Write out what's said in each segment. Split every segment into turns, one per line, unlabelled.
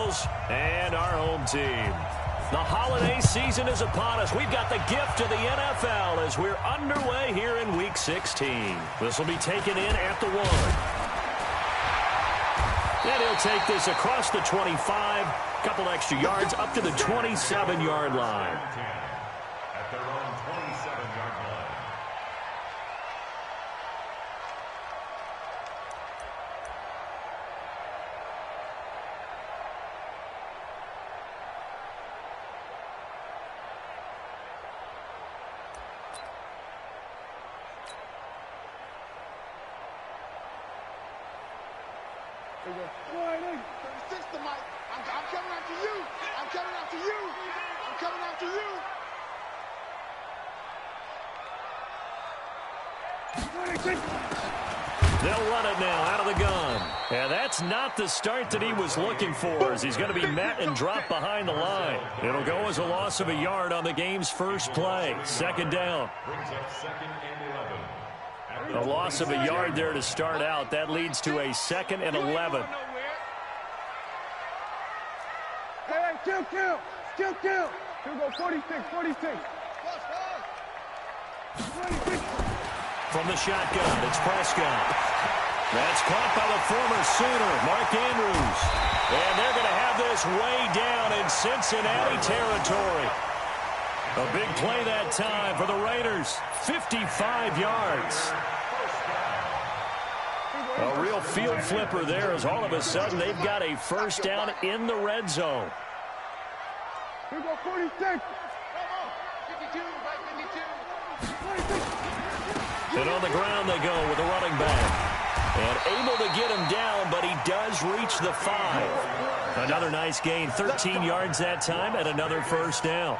Eagles and our home team. The holiday season is upon us. We've got the gift of the NFL as we're underway here in Week 16. This will be taken in at the 1. And he'll take this across the 25, couple extra yards up to the 27-yard line.
At their own 27-yard line.
I'm coming after you. I'm coming after you. I'm coming after you.
They'll run it now out of the gun. And that's not the start that he was looking for, as he's going to be met and dropped behind the line. It'll go as a loss of a yard on the game's first play. Second down.
Brings up 2nd and 11.
A loss of a yard there to start out. That leads to a 2nd and 11.
Hey, kill. He'll go 46.
From the shotgun, it's Prescott. That's caught by the former Sooner, Mark Andrews. And they're going to have this way down in Cincinnati territory. A big play that time for the Raiders. 55 yards. A real field flipper there, as all of a sudden they've got a first down in the red zone.
Here go 46.
And on the ground they go with a running back. And able to get him down, but he does reach the 5. Another nice gain, 13 yards that time, and another first down.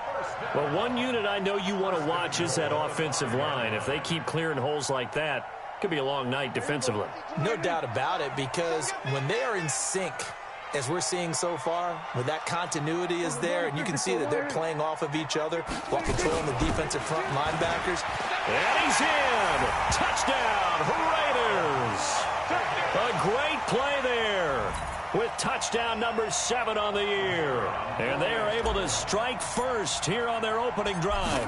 Well, one unit I know you want to watch is that offensive line. If they keep clearing holes like that, it could be a long night defensively.
No doubt about it, because when they are in sync, as we're seeing so far, when that continuity is there, and you can see that they're playing off of each other while controlling the defensive front linebackers.
And he's in! Touchdown, Raiders! A great play there with touchdown number 7 on the year. And they are able to strike first here on their opening drive.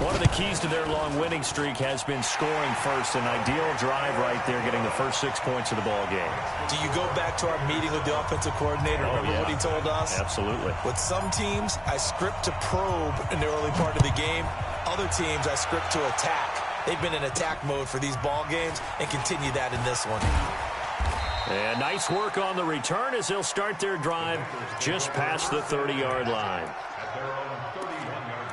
One of the keys to their long winning streak has been scoring first. An ideal drive right there, getting the first 6 points of the ball game.
Do you go back to our meeting with the offensive coordinator? Remember what he told us?
Absolutely.
With some teams, I script to probe in the early part of the game. Other teams, I script to attack. They've been in attack mode for these ball games and continue that in this one.
And nice work on the return as they'll start their drive just past the 30-yard line.
At their own 31-yard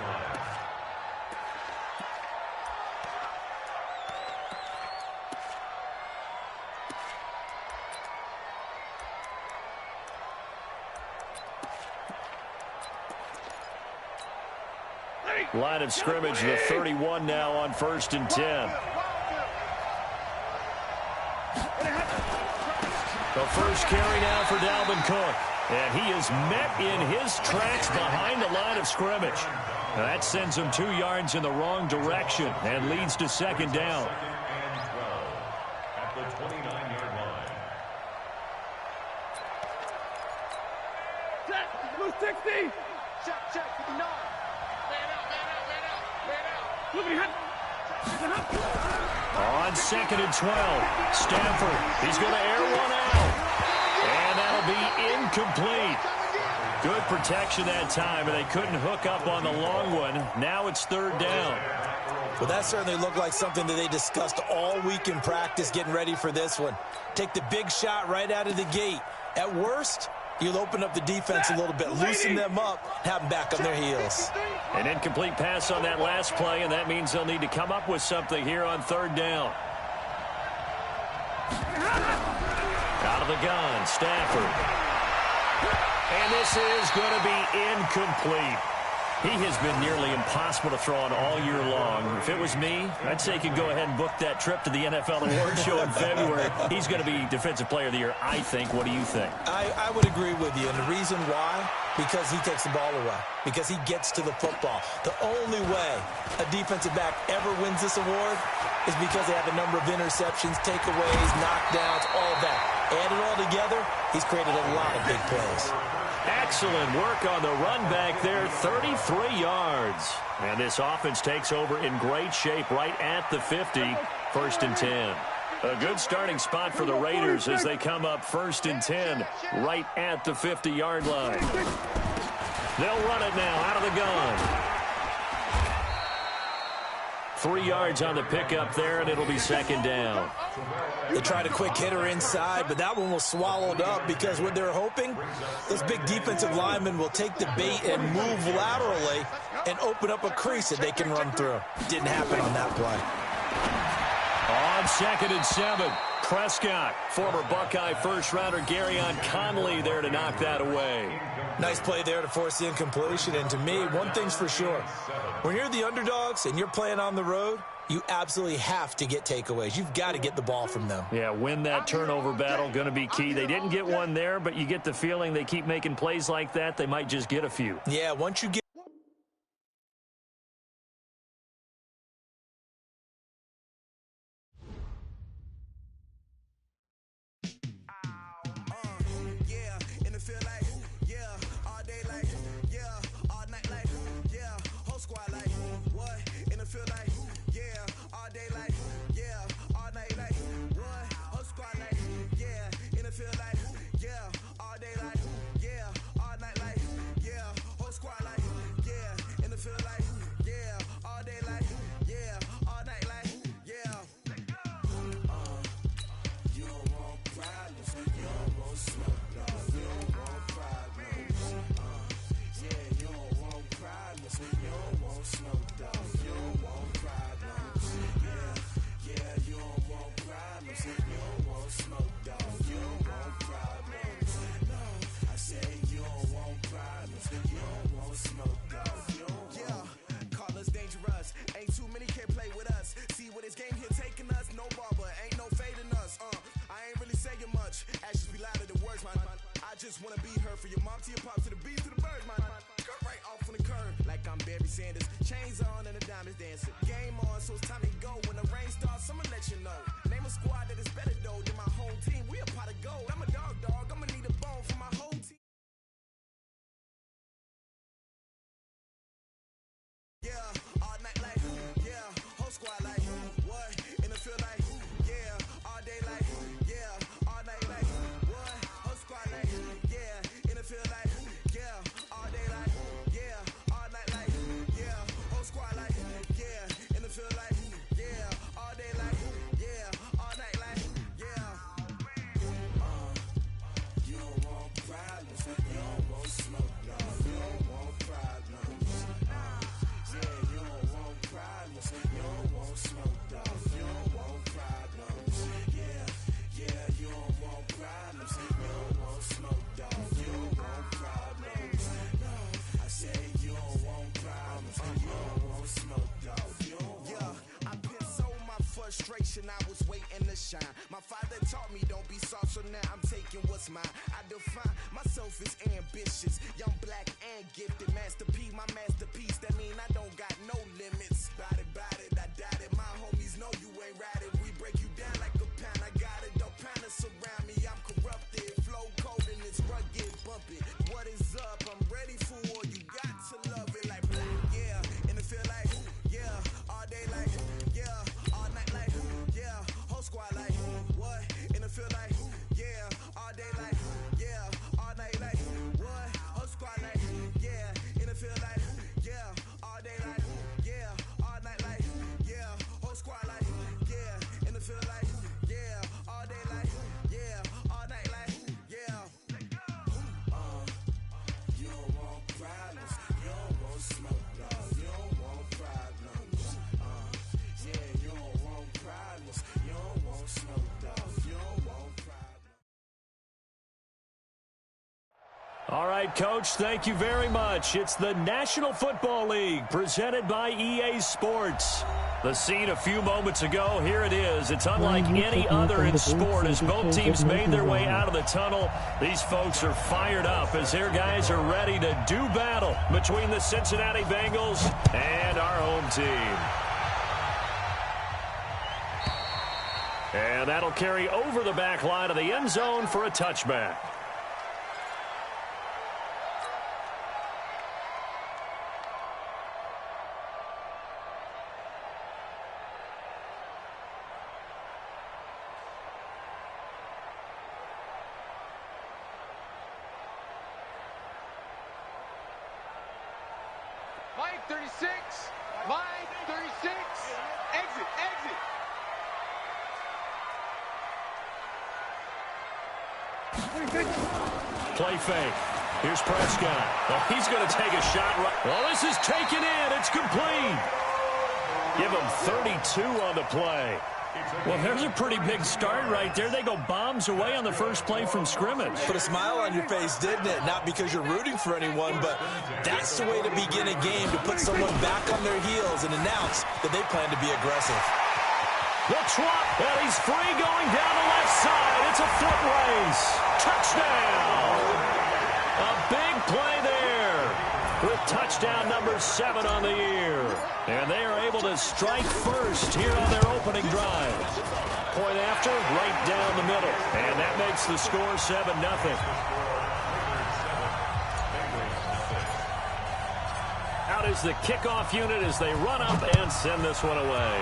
line.
Line of scrimmage, the 31 now on 1st and 10. The first carry now for Dalvin Cook. And he is met in his tracks behind the line of scrimmage. Now that sends him 2 yards in the wrong direction and leads to 2nd down.
And 12 at the 29-yard line.
Blue 60. Check, 59. Man out.
On 2nd and 12, Stafford, he's going to air one out. And that'll be incomplete. Good protection that time, and they couldn't hook up on the long one. Now it's 3rd down.
Well, that certainly looked like something that they discussed all week in practice getting ready for this one. Take the big shot right out of the gate. At worst, you'll open up the defense a little bit, loosen them up, have them back on their heels.
An incomplete pass on that last play, and that means they'll need to come up with something here on 3rd down. Out of the gun, Stafford. And this is going to be incomplete. He has been nearly impossible to throw on all year long. If it was me, I'd say you could go ahead and book that trip to the NFL Award Show in February. He's going to be Defensive Player of the Year, I think. What do you think?
I would agree with you, and the reason why, because he takes the ball away, because he gets to the football. The only way a defensive back ever wins this award is because they have a number of interceptions, takeaways, knockdowns, all that. Add it all together, he's created a lot of big plays.
Excellent work on the run back there, 33 yards. And this offense takes over in great shape right at the 50, 1st and 10. A good starting spot for the Raiders as they come up 1st and 10 right at the 50-yard line. They'll run it now out of the gun. 3 yards on the pickup there, and it'll be 2nd down.
They tried a quick hitter inside, but that one was swallowed up because what they're hoping, those big defensive linemen will take the bait and move laterally and open up a crease that they can run through. Didn't happen on that play.
On 2nd and 7, Prescott, former Buckeye first-rounder Garyon Conley there to knock that away.
Nice play there to force the incompletion, and to me, one thing's for sure. When you're the underdogs and you're playing on the road, you absolutely have to get takeaways. You've got to get the ball from them.
Yeah, win that turnover battle, going to be key. They didn't get one there, but you get the feeling they keep making plays like that, they might just get a few.
Yeah, once you get
I was waiting to shine. My father taught me don't be soft, so now I'm taking what's mine. I define myself as ambitious, young, black, and gifted. Master P, my masterpiece. That mean I don't got no limits. Bout it, I doubt it. My homies know you ain't ratted. We break you down like a pound. I got it, don't pound us around me. I'm corrupted, flow cold and it's rugged, bump it. What is up? I'm ready for war. You got to love it like black, yeah. And it feel like, yeah, all day like, yeah, all night like, yeah, whole squad like, what? And it feel like, yeah, all day like, yeah, all night like, what? Whole squad like, yeah, and it feel like, yeah, all day like, yeah, all night like, yeah, whole squad like, yeah, and it feel like, yeah, all day like, yeah, all night like, yeah. You don't want problems, you don't want smoke, dog. You don't want problems. Yeah, you don't want problems, you don't want smoke, dog. You don't want problems.
All right, Coach, thank you very much. It's the National Football League presented by EA Sports. The scene a few moments ago, here it is. It's unlike any other in sport as both teams made their way out of the tunnel. These folks are fired up as their guys are ready to do battle between the Cincinnati Bengals and our home team. And that'll carry over the back line of the end zone for a touchback.
36. Line 36. Exit.
Play fake. Here's Prescott. Oh, he's going to take a shot. Well, this is taken in. It's complete. Give him 32 on the play. Well, there's a pretty big start right there. They go bombs away on the first play from scrimmage.
Put a smile on your face, didn't it? Not because you're rooting for anyone, but that's the way to begin a game, to put someone back on their heels and announce that they plan to be aggressive.
The trot, and he's free going down the left side. It's a foot race. Touchdown. A big play there with touchdown number 7 on the year. And they are able to strike first here on their opening drive. Point after, right down the middle. And that makes the score 7-0. Out is the kickoff unit as they run up and send this one away.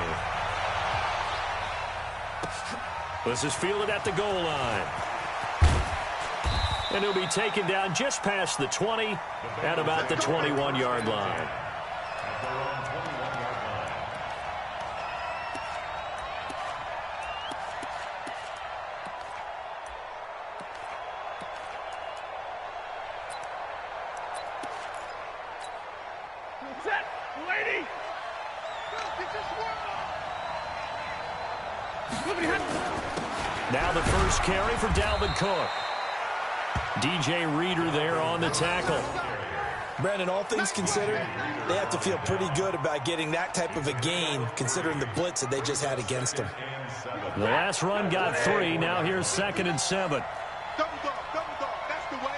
This is fielded at the goal line. And he'll be taken down just past the 20 at about the 21-yard line.
Set. Lady.
Now the first carry for Dalvin Cook. DJ Reader there on the tackle.
Brandon, all things considered, they have to feel pretty good about getting that type of a gain, considering the blitz that they just had against them.
The last run got 3. Now here's 2nd and 7.
Double dog. That's the way.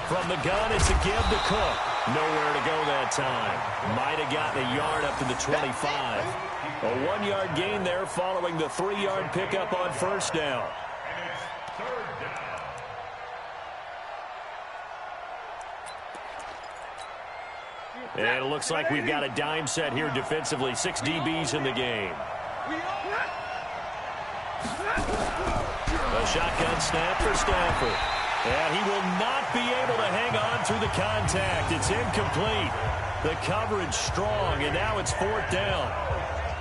From the gun, it's a give to Cook. Nowhere to go that time. Might have gotten a yard up to the 25. A 1-yard gain there following the 3-yard pickup on first down. And it looks like we've got a dime set here defensively. 6 DBs in the game. A shotgun snap for Stafford. And he will not be able to hang on through the contact. It's incomplete. The coverage strong, and now it's 4th down.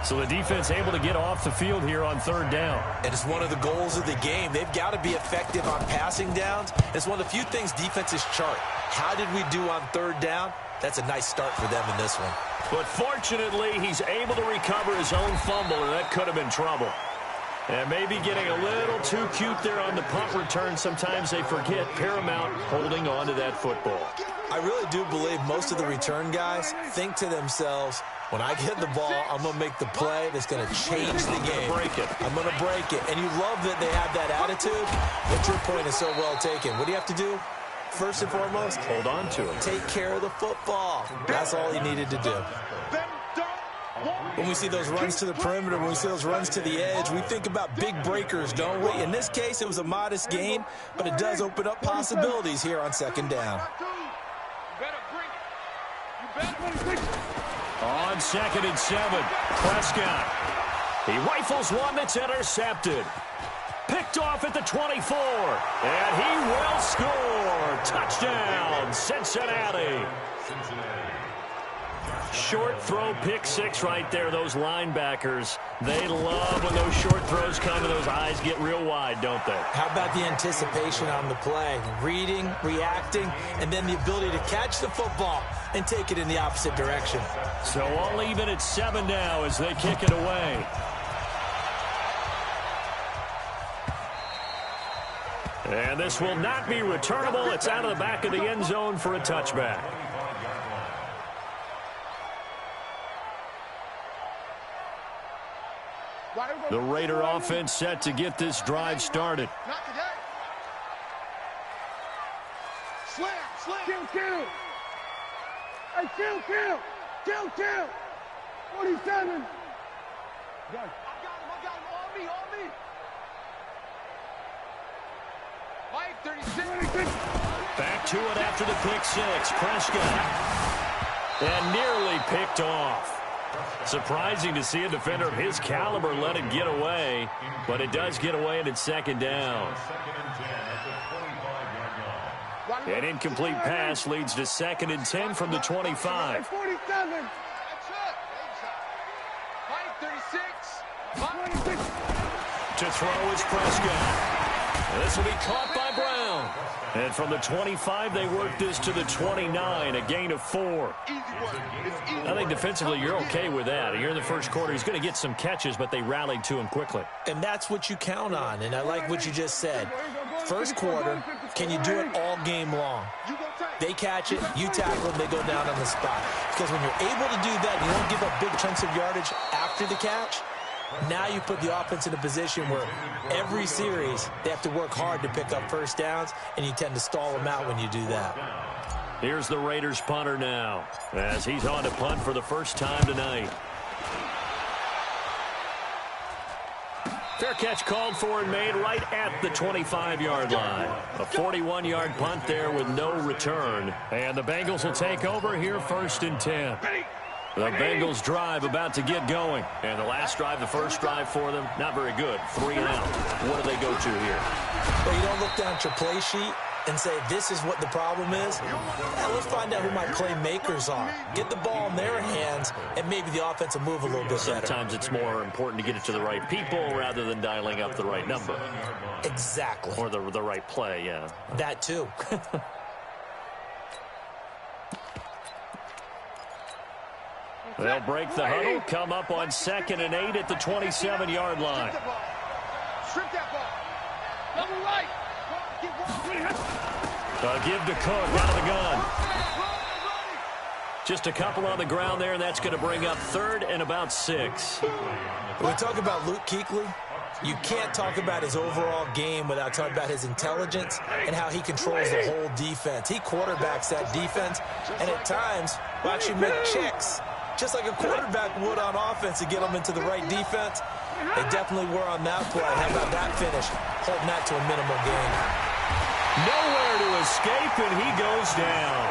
So the defense able to get off the field here on 3rd down.
And it's one of the goals of the game. They've got to be effective on passing downs. It's one of the few things defenses chart. How did we do on 3rd down? That's a nice start for them in this one.
But fortunately, he's able to recover his own fumble, and that could have been trouble. And maybe getting a little too cute there on the punt return. Sometimes they forget paramount holding on to that football.
I really do believe most of the return guys think to themselves, when I get the ball, I'm going to make the play that's going to change the game. I'm going to break it. And you love that they have that attitude, but your point is so well taken. What do you have to do? First and foremost,
hold on to it.
Take care of the football. That's all he needed to do. When we see those runs to the perimeter, when we see those runs to the edge, we think about big breakers, don't we? In this case, it was a modest gain, but it does open up possibilities here on 2nd down.
On 2nd and 7, Prescott. He rifles one that's intercepted. Picked off at the 24, and he will score. Touchdown, Cincinnati. Short throw, pick 6 right there. Those linebackers, they love when those short throws come and those eyes get real wide, don't they?
How about the anticipation on the play? Reading, reacting, and then the ability to catch the football and take it in the opposite direction.
So all even at 7 now as they kick it away. And this will not be returnable. It's out of the back of the end zone for a touchback. The Raider offense set to get this drive started.
Not today. Slam. Kill. Hey, kill. 47. I got him. On me. Mike, 36.
Back to it after the pick 6. Prescott. And nearly picked off. Surprising to see a defender of his caliber let it get away, but it does get away and it's 2nd down. An incomplete pass leads to 2nd and 10 from the 25.
47. That's it. 36.
To throw is Prescott. And this will be caught by Brown. And from the 25, they work this to the 29, a gain of 4. I think defensively you're okay with that. You're in the first quarter. He's going to get some catches, but they rallied to him quickly.
And that's what you count on, and I like what you just said. First quarter, can you do it all game long? They catch it, you tackle them, they go down on the spot. Because when you're able to do that, you don't give up big chunks of yardage after the catch. Now you put the offense in a position where every series they have to work hard to pick up first downs, and you tend to stall them out when you do that.
Here's the Raiders punter now, as he's on to punt for the first time tonight. Fair catch called for and made right at the 25-yard line. A 41-yard punt there with no return. And the Bengals will take over here 1st and 10. The Bengals drive about to get going. And the last drive, the first drive for them, not very good. 3 and out. What do they go to here?
Well, you don't look down at your play sheet and say, this is what the problem is. Now, let's find out who my playmakers are. Get the ball in their hands, and maybe the offense will move a little bit better.
Sometimes it's more important to get it to the right people rather than dialing up the right number.
Exactly.
Or the right play, yeah.
That too.
They'll break the huddle, come up on 2nd and 8 at the 27-yard line.
Strip that ball. Double right.
Give to Cook out of the gun. Just a couple on the ground there, and that's going to bring up 3rd and about 6.
When we talk about Luke Kuechly, you can't talk about his overall game without talking about his intelligence and how he controls the whole defense. He quarterbacks that defense, and at times will actually make checks, just like a quarterback would on offense, to get them into the right defense. They definitely were on that play. How about that finish? Holding that to a minimal gain.
Nowhere to escape, and he goes down.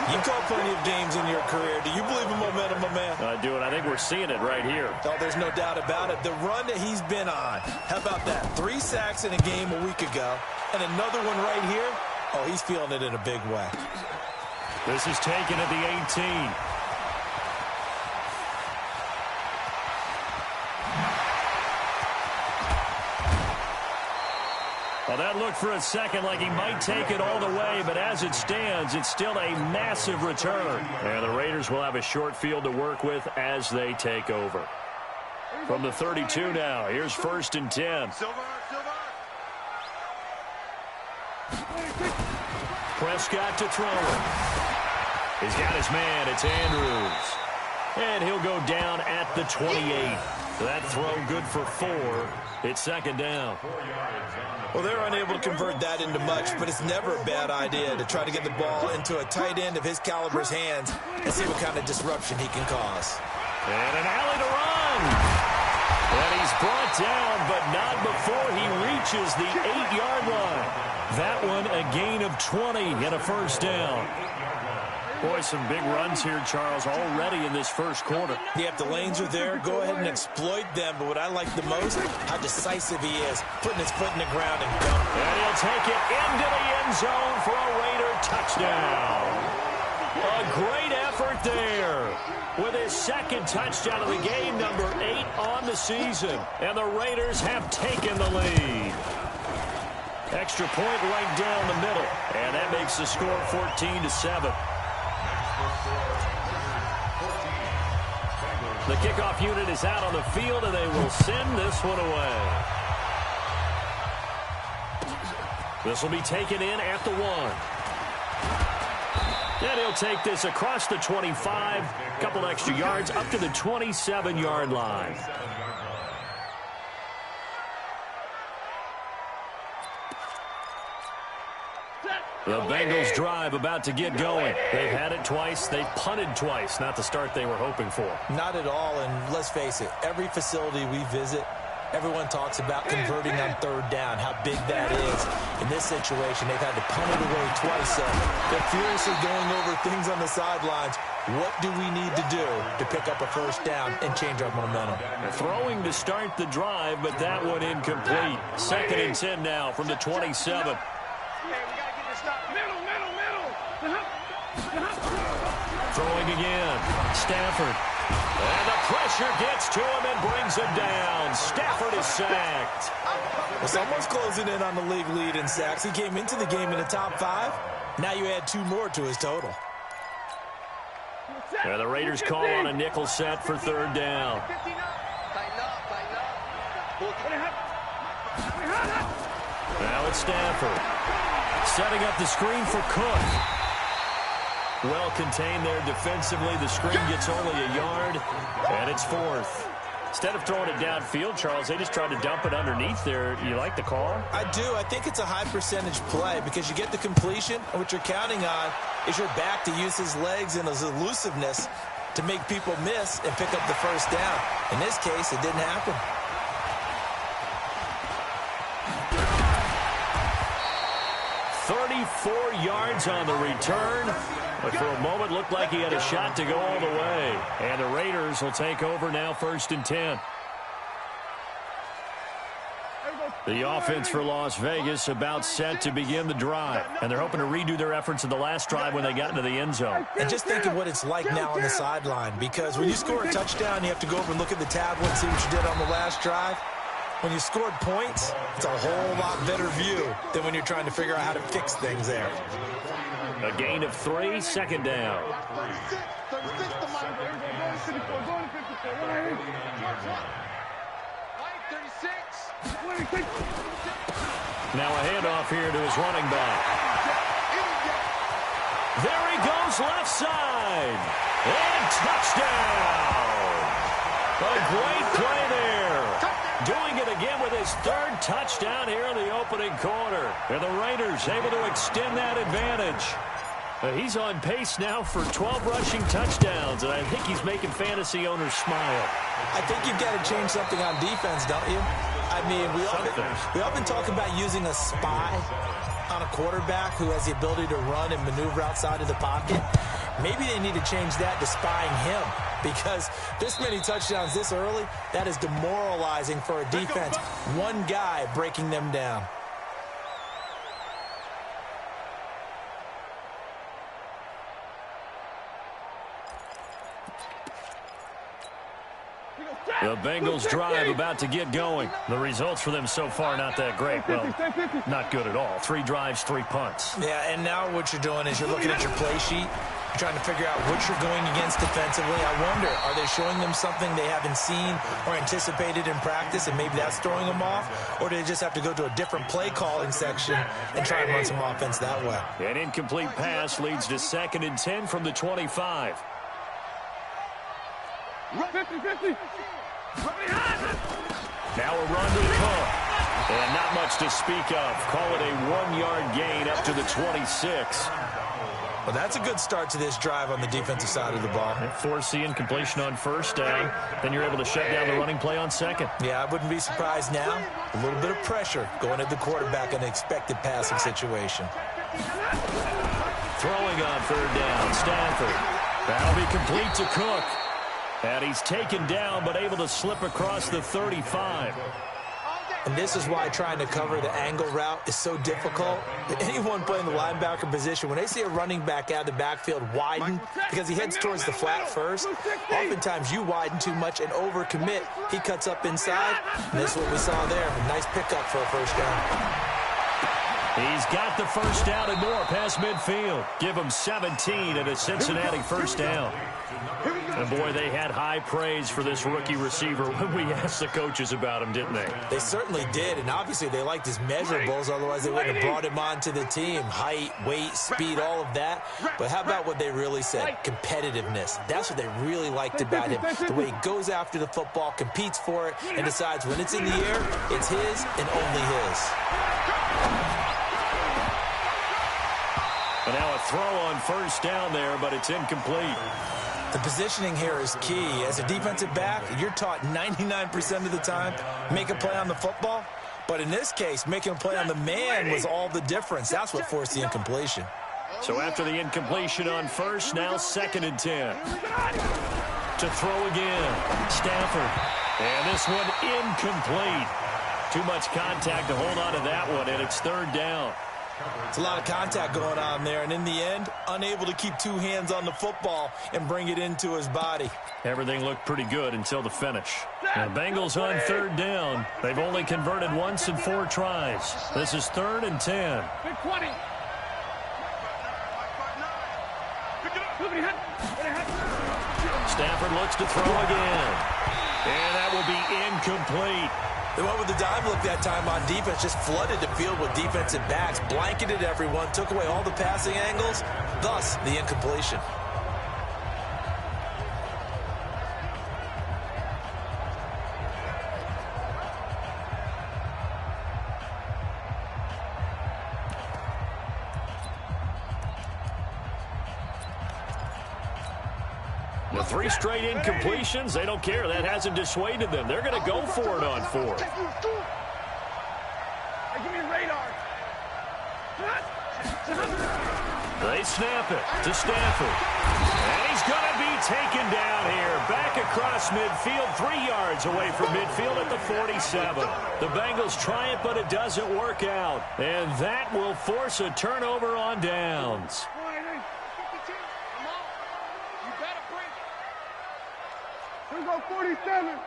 You caught plenty of games in your career. Do you believe in momentum, my man?
I do, and I think we're seeing it right here.
Oh, there's no doubt about it. The run that he's been on. How about that? 3 sacks in a game a week ago, and another one right here. Oh, he's feeling it in a big way.
This is taken at the 18. Well, that looked for a second like he might take it all the way, but as it stands, it's still a massive return. And the Raiders will have a short field to work with as they take over. From the 32 now, here's 1st and 10. Prescott to throw it. He's got his man. It's Andrews. And he'll go down at the 28. That throw good for 4. It's 2nd down.
Well, they're unable to convert that into much, but it's never a bad idea to try to get the ball into a tight end of his caliber's hands and see what kind of disruption he can cause.
And an alley to run. And he's brought down, but not before he reaches the 8-yard line. That one a gain of 20 and a 1st down. Boy, some big runs here, Charles, already in this first quarter.
Yeah, if the lanes are there, go ahead and exploit them. But what I like the most, how decisive he is, putting his foot in the ground and going.
And he'll take it into the end zone for a Raider touchdown. A great effort there with his 2nd touchdown of the game, number 8 on the season. And the Raiders have taken the lead. Extra point right down the middle. And that makes the score 14-7. The kickoff unit is out on the field, and they will send this one away. This will be taken in at the 1. And he'll take this across the 25, a couple extra yards, up to the 27-yard line. The Bengals drive about to get going. They've had it twice. They've punted twice. Not the start they were hoping for.
Not at all, and let's face it, every facility we visit, everyone talks about converting on 3rd down, how big that is. In this situation, they've had to punt it away twice, so they're furiously going over things on the sidelines. What do we need to do to pick up a 1st down and change our momentum?
Throwing to start the drive, but that one incomplete. 2nd and 10 now from the 27. Throwing again. Stafford. And the pressure gets to him and brings him down. Stafford is sacked.
Well, someone's closing in on the league lead in sacks. He came into the game in the top 5. Now you add 2 more to his total.
And the Raiders call on a nickel set for 3rd down. Now it's Stafford. Setting up the screen for Cook. Well contained there defensively. The screen gets only a yard, and it's 4th. Instead of throwing it downfield, Charles, they just tried to dump it underneath there. You like the call?
I do. I think it's a high percentage play because you get the completion, and what you're counting on is your back to use his legs and his elusiveness to make people miss and pick up the 1st down. In this case, it didn't happen.
"34 yards on the return. But for a moment, looked like he had a shot to go all the way. And the Raiders will take over now, 1st and 10. The offense for Las Vegas about set to begin the drive. And they're hoping to redo their efforts in the last drive when they got into the end zone.
And just think of what it's like now on the sideline. Because when you score a touchdown, you have to go over and look at the tablet and see what you did on the last drive. When you scored points, it's a whole lot better view than when you're trying to figure out how to fix things there.
A gain of 3, 2nd down. Now a handoff here to his running back. There he goes, left side. And touchdown. A great play there. Doing it again with his 3rd touchdown here in the opening quarter. And the Raiders able to extend that advantage. He's on pace now for 12 rushing touchdowns, and I think he's making fantasy owners smile.
I think you've got to change something on defense, don't you? I mean, we often talk about using a spy on a quarterback who has the ability to run and maneuver outside of the pocket. Maybe they need to change that to spying him, because this many touchdowns this early, that is demoralizing for a defense. One guy breaking them down.
The Bengals drive about to get going. The results for them so far not that great. Well, not good at all. 3 drives, 3 punts.
Yeah, and now what you're doing is you're looking at your play sheet. You're trying to figure out what you're going against defensively. I wonder, are they showing them something they haven't seen or anticipated in practice, and maybe that's throwing them off? Or do they just have to go to a different play calling section and try and run some offense that way?
An incomplete pass leads to 2nd and 10 from the 25.
50-50.
Now a run to Cook. And not much to speak of. Call it a 1-yard gain up to the 26.
Well, that's a good start to this drive on the defensive side of the ball.
Force the incompletion on 1st down. Then you're able to shut down the running play on 2nd.
Yeah, I wouldn't be surprised now. A little bit of pressure going at the quarterback in an expected passing situation.
Throwing on 3rd down. Stafford. That'll be complete to Cook. And he's taken down, but able to slip across the 35.
And this is why trying to cover the angle route is so difficult. Anyone playing the linebacker position, when they see a running back out of the backfield widen, because he heads towards the flat first, oftentimes you widen too much and overcommit. He cuts up inside, and this is what we saw there. A nice pickup for a 1st down.
He's got the 1st down and more past midfield. Give him 17 and a Cincinnati 1st down. And boy, they had high praise for this rookie receiver when we asked the coaches about him, didn't they?
They certainly did, and obviously they liked his measurables, otherwise they wouldn't have brought him onto the team. Height, weight, speed, all of that. But how about what they really said? Competitiveness. That's what they really liked about him. The way he goes after the football, competes for it, and decides when it's in the air, it's his and only his.
And now a throw on 1st down there, but it's incomplete.
The positioning here is key. As a defensive back, you're taught 99% of the time, make a play on the football. But in this case, making a play on the man was all the difference. That's what forced the incompletion.
So after the incompletion on 1st, now 2nd and 10. To throw again, Stafford. And this one incomplete. Too much contact to hold on to that one, and it's 3rd down.
It's a lot of contact going on there, and in the end, unable to keep two hands on the football and bring it into his body.
Everything looked pretty good until the finish. And the Bengals on third down. They've only converted once in 4 tries. This is 3rd and 10.
Big 20.
Stafford looks to throw again. And that will be incomplete.
They went with the dive look that time on defense, just flooded the field with defensive backs, blanketed everyone, took away all the passing angles, thus the incompletion.
The 3 straight incompletions, they don't care. That hasn't dissuaded them. They're going to go for it on 4th.
Hey, give me a radar.
They snap it to Stafford. And he's going to be taken down here. Back across midfield, 3 yards away from midfield at the 47. The Bengals try it, but it doesn't work out. And that will force a turnover on downs.
Here we go, 47.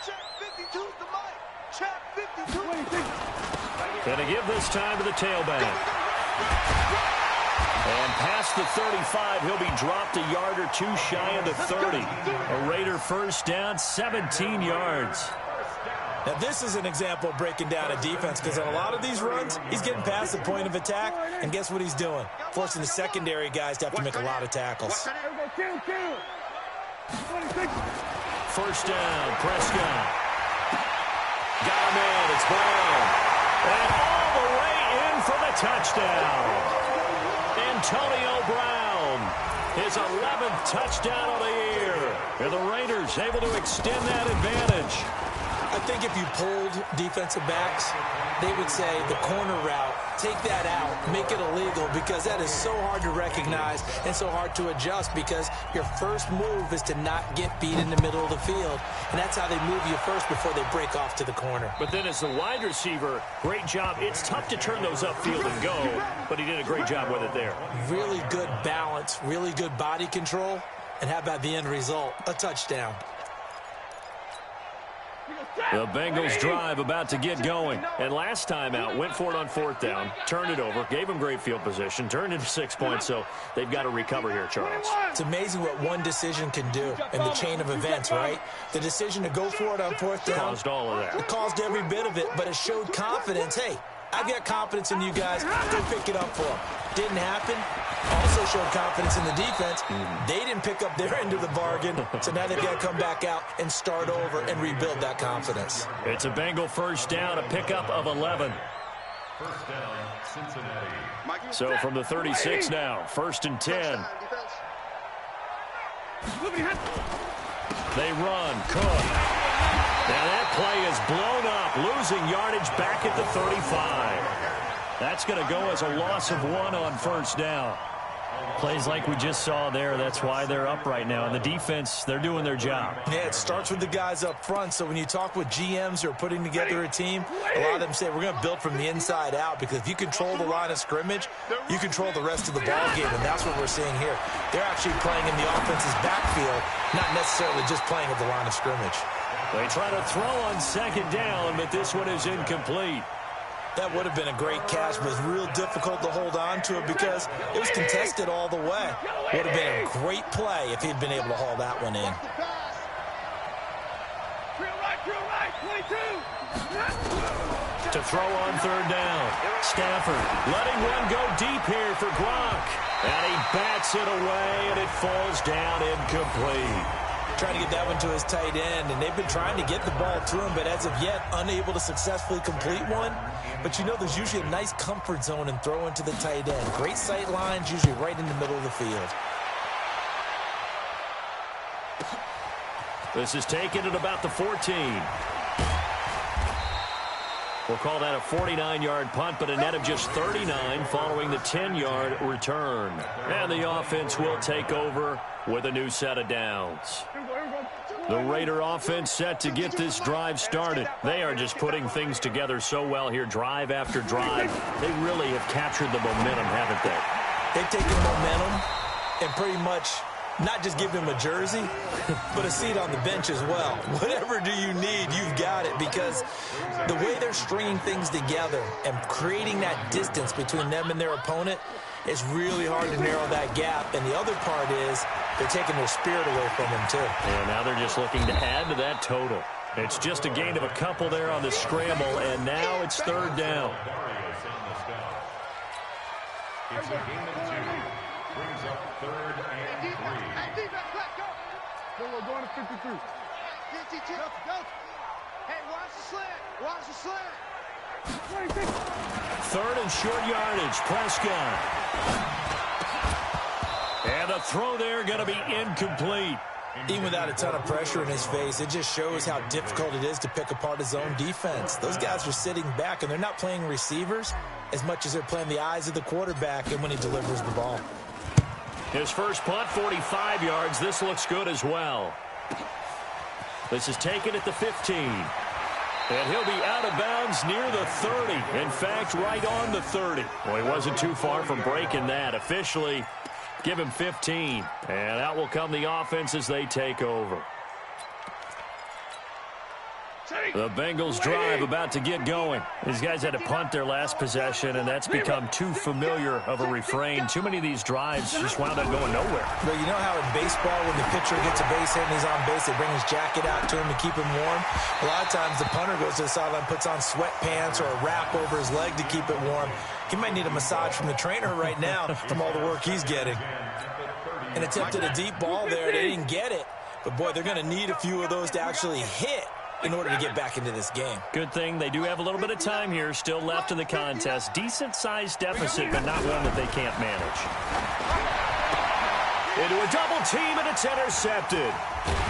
Check 52's the mic. Check 52.
Going to give this time to the tailback. And past the 35, he'll be dropped a yard or 2 shy of the 30. A Raider first down, 17 yards.
Now, this is an example of breaking down a defense, because on a lot of these runs, he's getting past the point of attack, and guess what he's doing? Forcing the secondary guys to have to make a lot of tackles.
First down, Prescott. Got him in, it's Brown. And all the way in for the touchdown. Antonio Brown, his 11th touchdown of the year. And the Raiders able to extend that advantage.
I think if you pulled defensive backs, they would say the corner route, take that out, make it illegal, because that is so hard to recognize and so hard to adjust, because your first move is to not get beat in the middle of the field. And that's how they move you first before they break off to the corner.
But then as the wide receiver, great job. It's tough to turn those upfield and go, but he did a great job with it there.
Really good balance, really good body control. And how about the end result? A touchdown.
The Bengals drive about to get going. And last time out, went for it on 4th down, turned it over, gave them great field position, turned into 6 points, so they've got to recover here, Charles.
It's amazing what one decision can do in the chain of events, right? The decision to go for it on 4th down
Caused all of that.
It caused every bit of it, but it showed confidence. Hey, I've got confidence in you guys. Go pick it up for them. Didn't happen. Also showed confidence in the defense. They didn't pick up their end of the bargain, so now they've got to come back out and start over and rebuild that confidence.
It's a Bengal first down, a pickup of 11.
First down, Cincinnati.
So from the 36 now, 1st and 10. They run, Cook. Now that play is blown up, losing yardage back at the 35. That's going to go as a loss of 1 on first down. Plays like we just saw there, that's why they're up right now. And the defense, they're doing their job.
Yeah, it starts with the guys up front. So when you talk with GMs who are putting together a team, a lot of them say we're going to build from the inside out, because if you control the line of scrimmage, you control the rest of the ball game, and that's what we're seeing here. They're actually playing in the offense's backfield, not necessarily just playing at the line of scrimmage.
They try to throw on 2nd down, but this one is incomplete.
That would have been a great catch, but it's real difficult to hold on to it because it was contested all the way. Would have been a great play if he'd been able to haul that one in.
To throw on 3rd down. Stafford letting one go deep here for Gronk. And he bats it away, and it falls down incomplete.
Trying to get that one to his tight end, and they've been trying to get the ball to him, but as of yet, unable to successfully complete one. But you know, there's usually a nice comfort zone in throwing to the tight end. Great sight lines, usually right in the middle of the field.
This is taken at about the 14. We'll call that a 49-yard punt, but a net of just 39 following the 10-yard return. And the offense will take over with a new set of downs. The Raider offense set to get this drive started. They are just putting things together so well here, drive after drive. They really have captured the momentum, haven't they?
They've taken momentum and pretty much not just give him a jersey, but a seat on the bench as well. Whatever do you need, you've got it, because the way they're stringing things together and creating that distance between them and their opponent, it's really hard to narrow that gap. And the other part is they're taking their spirit away from them, too.
And now they're just looking to add to that total. It's just a gain of a couple there on the scramble, and now it's third down.
It's a gain of 2. Brings up third and 3.
We're going to 53. Go. Hey, watch the slant. Watch the slant.
Third and short yardage, Prescott. And the throw there going to be incomplete.
Even without a ton of pressure in his face, it just shows how difficult it is to pick apart his own defense. Those guys are sitting back, and they're not playing receivers as much as they're playing the eyes of the quarterback and when he delivers the ball.
His first punt, 45 yards. This looks good as well. This is taken at the 15. And he'll be out of bounds near the 30. In fact, right on the 30. Well, he wasn't too far from breaking that. Officially, give him 15. And out will come the offense as they take over. The Bengals drive about to get going. These guys had to punt their last possession, and that's become too familiar of a refrain. Too many of these drives just wound up going nowhere.
But you know how in baseball, when the pitcher gets a base hit and he's on base, they bring his jacket out to him to keep him warm? A lot of times the punter goes to the sideline, puts on sweatpants or a wrap over his leg to keep it warm. He might need a massage from the trainer right now from all the work he's getting. And attempted a deep ball there. They didn't get it. But, boy, they're going to need a few of those to actually hit in order to get back into this game.
Good thing they do have a little bit of time here still left in the contest. Decent-sized deficit, but not one that they can't manage. Into a double team, and it's intercepted.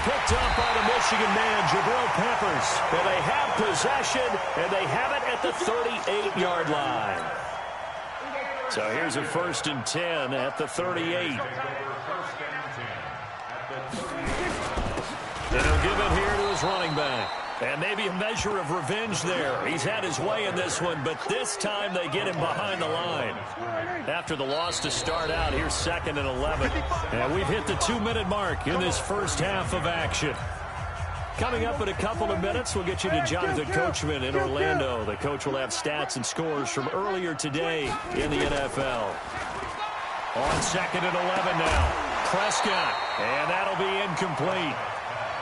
Picked up by the Michigan man, Jabril Peppers. And they have possession, and they have it at the 38-yard line. So here's a 1st and 10 at the 38. And he'll give it here to his running back. And maybe a measure of revenge there. He's had his way in this one, but this time they get him behind the line. After the loss to start out, here's 2nd and 11. And we've hit the 2-minute mark in this first half of action. Coming up in a couple of minutes, we'll get you to Jonathan Coachman in Orlando. The coach will have stats and scores from earlier today in the NFL. On 2nd and 11 now. Prescott, and that'll be incomplete.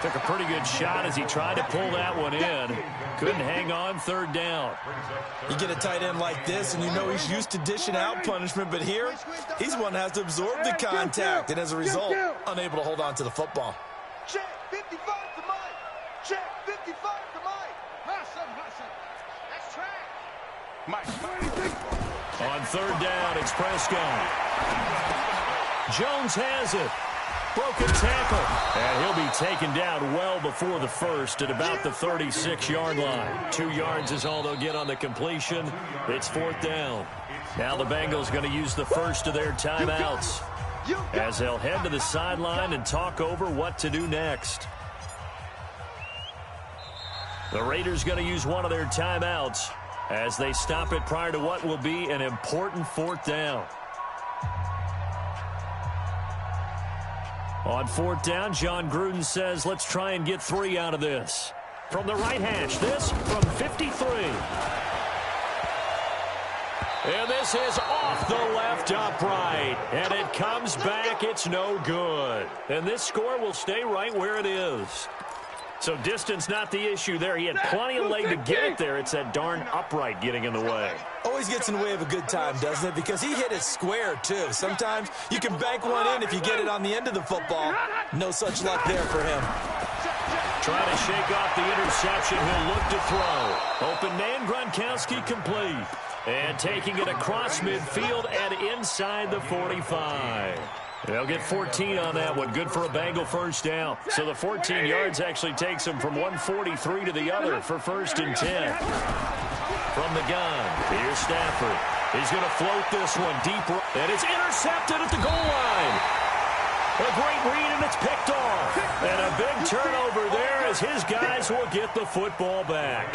Took a pretty good shot as he tried to pull that one in. Couldn't hang on, 3rd down.
You get a tight end like this, and you know he's used to dishing out punishment, but here, he's the one that has to absorb the contact, and as a result, unable to hold on to the football.
Check 55 to Mike. Check 55 to Mike. Hustle. That's track. Mike.
On 3rd down, it's Prescott. Jones has it. Broken tackle. And he'll be taken down well before the first at about the 36-yard line. 2 yards is all they'll get on the completion. It's 4th down. Now the Bengals going to use the first of their timeouts as they'll head to the sideline and talk over what to do next. The Raiders going to use one of their timeouts as they stop it prior to what will be an important 4th down. On 4th down, John Gruden says, let's try and get 3 out of this. From the right hash, this from 53. And this is off the left upright. And it comes back. It's no good. And this score will stay right where it is. So distance not the issue there. He had plenty of leg to get it there. It's that darn upright getting in the way.
Always gets in the way of a good time, doesn't it? Because he hit it square, too. Sometimes you can bank one in if you get it on the end of the football. No such luck there for him.
Trying to shake off the interception. He'll look to throw. Open man, Gronkowski complete. And taking it across midfield and inside the 45. They'll get 14 on that one. Good for a Bengal 1st down. So the 14 yards actually takes him from 143 to the other for 1st and 10. From the gun, here's Stafford. He's going to float this one deep. And it's intercepted at the goal line. A great read, and it's picked off. And a big turnover as his guys will get the football back.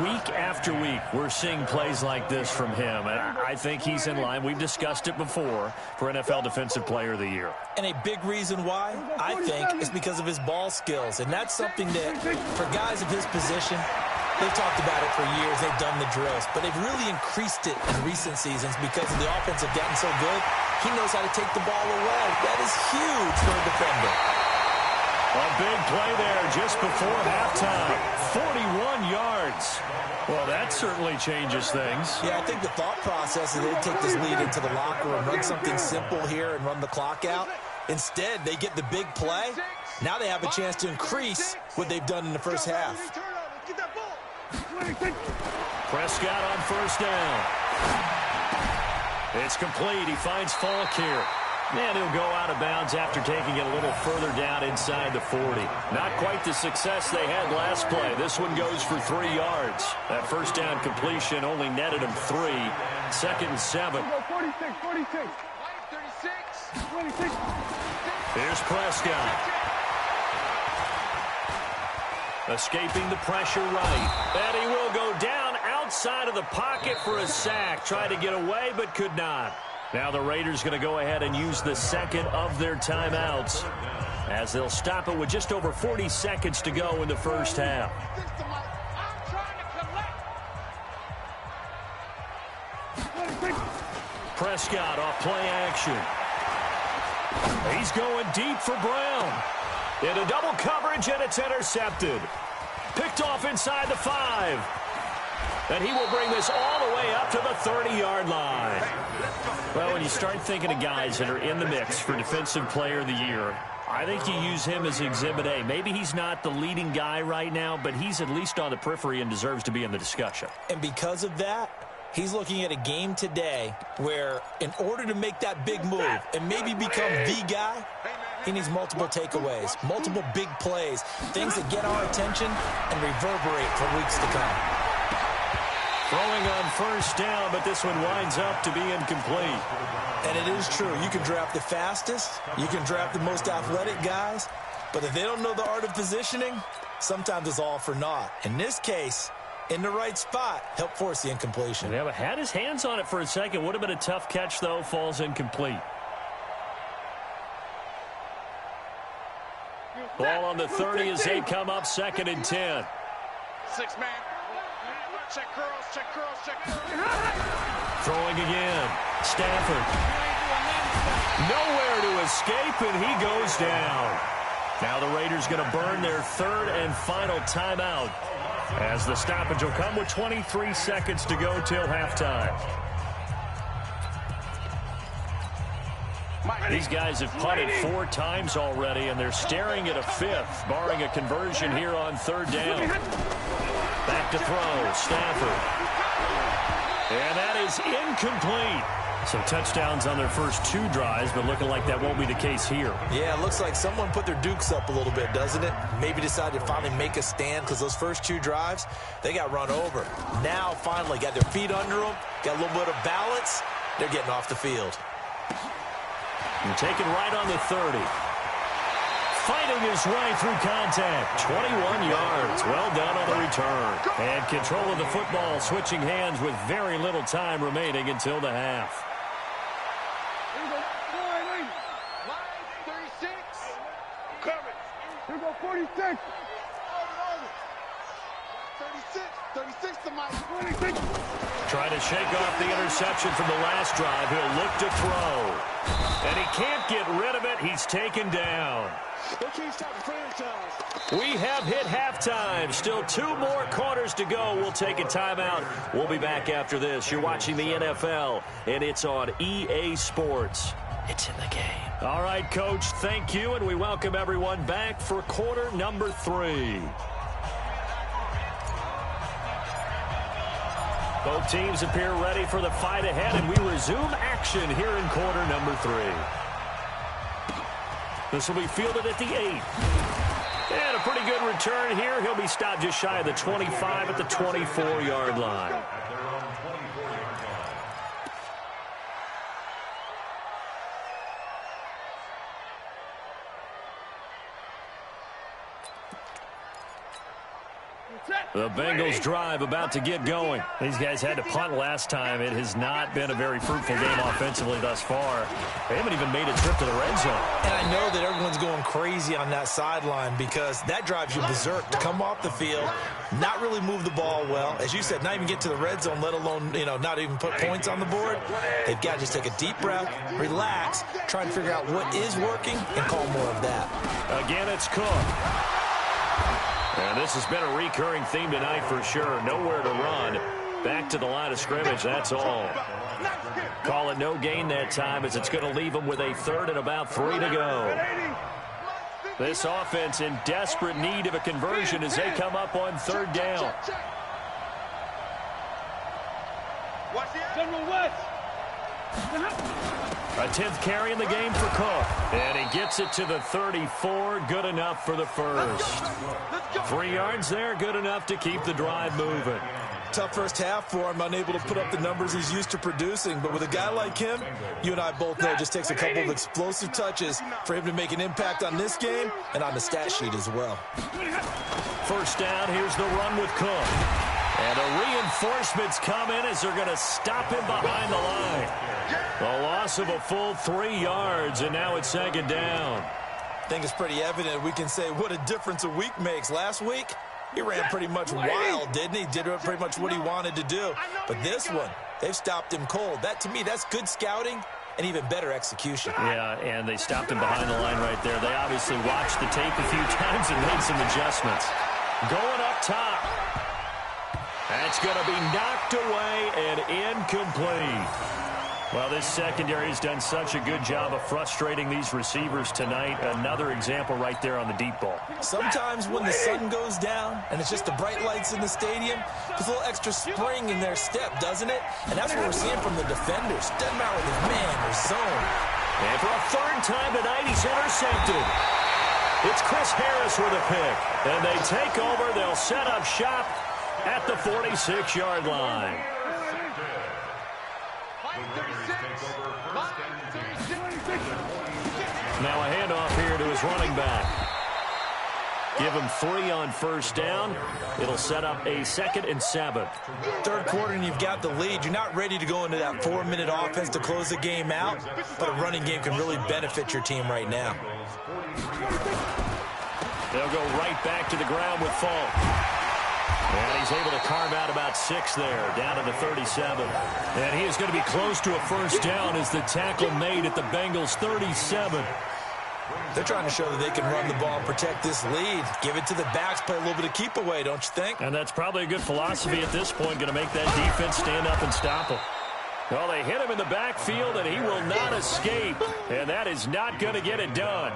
Week after week, we're seeing plays like this from him, and I think he's in line. We've discussed it before for NFL Defensive Player of the Year.
And a big reason why, I think, is because of his ball skills. And that's something that, for guys of his position, they've talked about it for years. They've done the drills. But they've really increased it in recent seasons because of the offense have gotten so good. He knows how to take the ball away. That is huge for a defender.
A big play there just before halftime. 41 yards. Well, that certainly changes things.
Yeah, I think the thought process is they'd take this lead into the locker room, run something simple here and run the clock out. Instead, they get the big play. Now they have a chance to increase what they've done in the first half.
Prescott on first down. It's complete. He finds Falk here. And he'll go out of bounds after taking it a little further down inside the 40. Not quite the success they had last play. This one goes for 3 yards. That first down completion only netted him 3. 2nd and 7.
46.
Here's Prescott. Escaping the pressure right. And he will go down outside of the pocket for a sack. Tried to get away, but could not. Now the Raiders going to go ahead and use the second of their timeouts as they'll stop it with just over 40 seconds to go in the first half. Prescott off play action. He's going deep for Brown. Into double coverage, and it's intercepted. Picked off inside the 5. And he will bring this all the way up to the 30-yard line. Well, when you start thinking of guys that are in the mix for Defensive Player of the Year, I think you use him as Exhibit A. Maybe he's not the leading guy right now, but he's at least on the periphery and deserves to be in the discussion.
And because of that, he's looking at a game today where in order to make that big move and maybe become the guy, he needs multiple takeaways, multiple big plays, things that get our attention and reverberate for weeks to come.
Throwing on first down, but this one winds up to be incomplete.
And it is true. You can draft the fastest. You can draft the most athletic guys. But if they don't know the art of positioning, sometimes it's all for naught. In this case, in the right spot, help force the incompletion.
Yeah, but had his hands on it for a second. Would have been a tough catch, though. Falls incomplete. Ball on the 30 as they come up 2nd and 10.
6-man. Check curls.
Throwing again. Stafford. Nowhere to escape, and he goes down. Now the Raiders going to burn their 3rd and final timeout as the stoppage will come with 23 seconds to go till halftime. These guys have punted 4 times already, and they're staring at a 5th, barring a conversion here on 3rd down. Back to throw, Stafford. And that is incomplete. So touchdowns on their first 2 drives, but looking like that won't be the case here.
Yeah, it looks like someone put their dukes up a little bit, doesn't it? Maybe decided to finally make a stand because those first 2 drives, they got run over. Now, finally, got their feet under them, got a little bit of balance. They're getting off the field.
And taken right on the 30. Fighting his way through contact. 21 yards. Well done on the return. And control of the football, switching hands with very little time remaining until the half.
36. Coming. Here go 46. 36 to Mike. 26.
Trying to shake off the interception from the last drive. He'll look to throw. And he can't get rid of it. He's taken down.
They can't stop the franchise.
We have hit halftime. Still 2 more quarters to go. We'll take a timeout. We'll be back after this. You're watching the NFL, and it's on EA Sports. It's in the game. All right, Coach, thank you, and we welcome everyone back for quarter number 3. Both teams appear ready for the fight ahead, and we resume action here in quarter number 3. This will be fielded at the 8. And a pretty good return here. He'll be stopped just shy of the 25 at the 24-yard line. The Bengals drive about to get going. These guys had to punt last time. It has not been a very fruitful game offensively thus far. They haven't even made a trip to the red zone.
And I know that everyone's going crazy on that sideline because that drives you berserk to come off the field, not really move the ball well. As you said, not even get to the red zone, let alone, not even put points on the board. They've got to just take a deep breath, relax, try and figure out what is working and call more of that.
Again, it's Cook. And this has been a recurring theme tonight for sure. Nowhere to run. Back to the line of scrimmage, that's all. Call it no gain that time as it's going to leave them with a third and about 3 to go. This offense in desperate need of a conversion as they come up on third down. A 10th carry in the game for Cook. And he gets it to the 34. Good enough for the first. 3 yards there. Good enough to keep the drive moving.
Tough first half for him, unable to put up the numbers he's used to producing. But with a guy like him, you and I both know it just takes a couple of explosive touches for him to make an impact on this game and on the stat sheet as well.
First down, here's the run with Cook. And the reinforcements come in as they're going to stop him behind the line. A loss of a full 3 yards, and now it's second down.
I think it's pretty evident we can say what a difference a week makes. Last week, he ran pretty much wild, didn't he? Did pretty much what he wanted to do. But this one, they've stopped him cold. That, to me, that's good scouting and even better execution.
Yeah, and they stopped him behind the line right there. They obviously watched the tape a few times and made some adjustments. Going up top. That's going to be knocked away and incomplete. Well, this secondary has done such a good job of frustrating these receivers tonight. Another example right there on the deep ball.
Sometimes when the sun goes down and it's just the bright lights in the stadium, there's a little extra spring in their step, doesn't it? And that's what we're seeing from the defenders. Doesn't matter whether it's man or zone.
And for a third time tonight, he's intercepted. It's Chris Harris with a pick. And they take over. They'll set up shop at the 46-yard line. Now a handoff here to his running back. Give him 3 on first down. It'll set up a 2nd and 7.
Third quarter and you've got the lead. You're not ready to go into that 4-minute offense to close the game out, but a running game can really benefit your team right now.
They'll go right back to the ground with Falk. And he's able to carve out about 6 there, down to the 37. And he is going to be close to a first down as the tackle made at the Bengals' 37.
They're trying to show that they can run the ball and protect this lead. Give it to the backs, play a little bit of keep away, don't you think?
And that's probably a good philosophy at this point, going to make that defense stand up and stop him. Well, they hit him in the backfield, and he will not escape. And that is not going to get it done.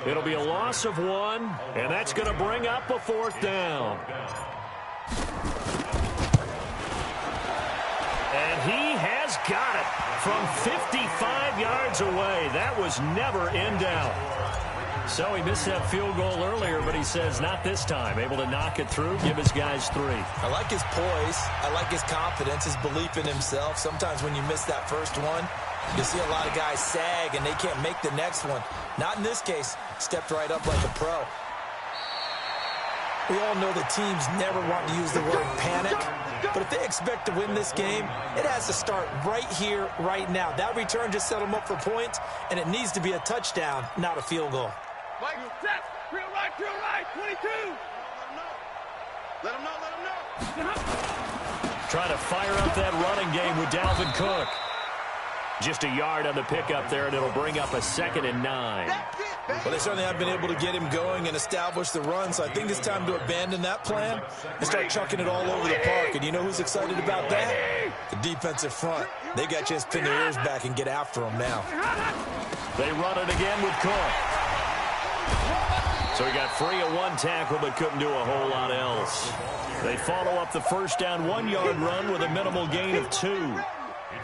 It'll be a loss of 1, and that's going to bring up a 4th down. And he has got it from 55 yards away. That was never in doubt. So he missed that field goal earlier, but he says not this time. Able to knock it through, give his guys 3.
I like his poise. I like his confidence, his belief in himself. Sometimes when you miss that first one, you see a lot of guys sag and they can't make the next one. Not in this case. Stepped right up like a pro. We all know that teams never want to use the word panic, but if they expect to win this game, it has to start right here, right now. That return just set them up for points, and it needs to be a touchdown, not a field goal.
Mike, set. Real right, 22. Let him know.
Trying to fire up that running game with Dalvin Cook. Just a yard on the pickup there, and it'll bring up a 2nd and 9.
Well, they certainly have been able to get him going and establish the run, so I think it's time to abandon that plan and start chucking it all over the park. And you know who's excited about that? The defensive front. They got a chance to pin their ears back and get after him now.
They run it again with Cook. So he got free of 1 tackle but couldn't do a whole lot else. They follow up the first down 1-yard run with a minimal gain of 2.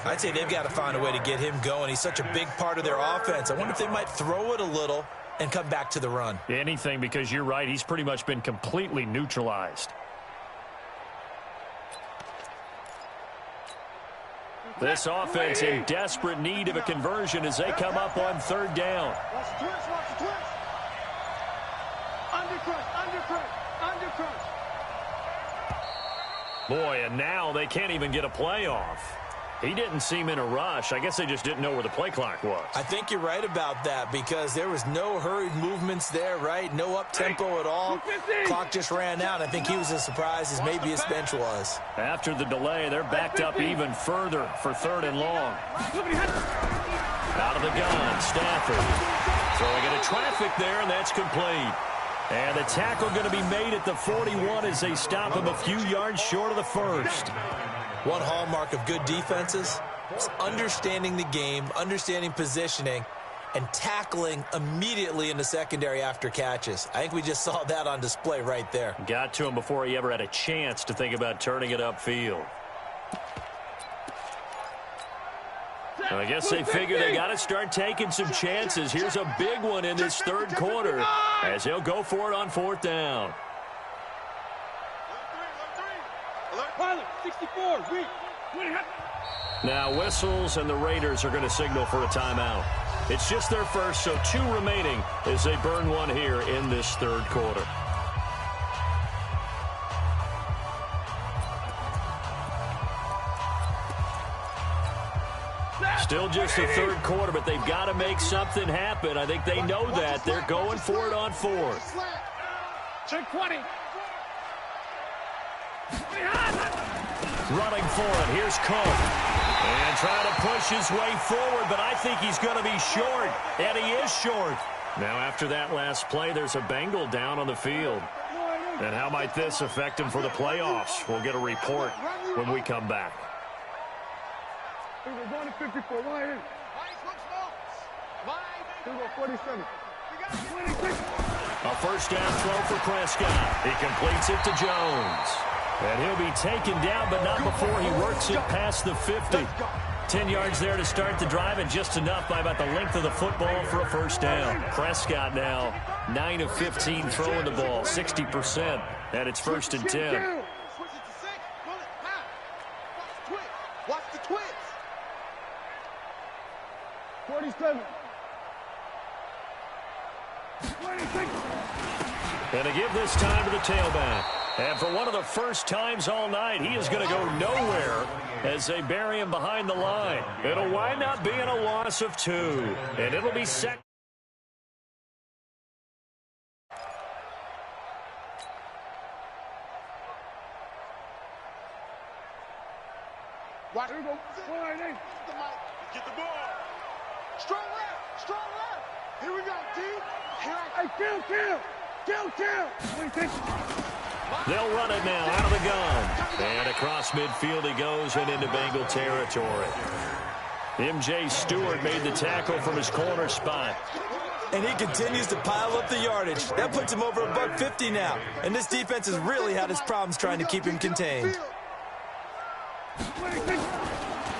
I'd say they've got to find a way to get him going. He's such a big part of their offense. I wonder if they might throw it a little and come back to the run.
Anything, because you're right. He's pretty much been completely neutralized. This offense in desperate need of a conversion as they come up on third down.
Watch the twist. Undercut.
Boy, and now they can't even get a play off. He didn't seem in a rush. I guess they just didn't know where the play clock was.
I think you're right about that because there was no hurried movements there, right? No up-tempo at all. Clock just ran out. I think he was as surprised as maybe his bench was.
After the delay, they're backed up even further for 3rd and long. Out of the gun, Stafford. Throwing into traffic there, and that's complete. And the tackle going to be made at the 41 as they stop him a few yards short of the first.
One hallmark of good defenses is understanding the game, understanding positioning, and tackling immediately in the secondary after catches. I think we just saw that on display right there.
Got to him before he ever had a chance to think about turning it upfield. Well, I guess they figure they got to start taking some chances. Here's a big one in this 3rd quarter as he'll go for it on 4th down. Now whistles, and the Raiders are going to signal for a timeout. It's just their first, so 2 remaining as they burn one here in this 3rd quarter. Still just the 3rd quarter, but they've got to make something happen. I think they know that. They're going for it on 4th.
Check 20.
Running for it. Here's Cook. And trying to push his way forward, but I think he's going to be short. And he is short. Now, after that last play, there's a Bengal down on the field. And how might this affect him for the playoffs? We'll get a report when we come back.
We're going to 54. Why in? 47.
A first down throw for Prescott. He completes it to Jones. And he'll be taken down, but not before he works it past the 50. 10 yards there to start the drive, and just enough by about the length of the football for a first down. Prescott now 9 of 15 throwing the ball, 60%, and it's 1st and 10.
Watch the twitch. 47. 26.
And to give this time to the tailback. And for one of the first times all night, he is going to go nowhere as they bury him behind the line. It'll wind up being a loss of 2. And it'll be second.
Watch. Here we go. Get the ball. Strong left. Strong left. Here we go, D. Here I kill.
They'll run it now out of the gun. And across midfield he goes and into Bengal territory. M.J. Stewart made the tackle from his corner spot.
And he continues to pile up the yardage. That puts him over $150 now. And this defense has really had its problems trying to keep him contained.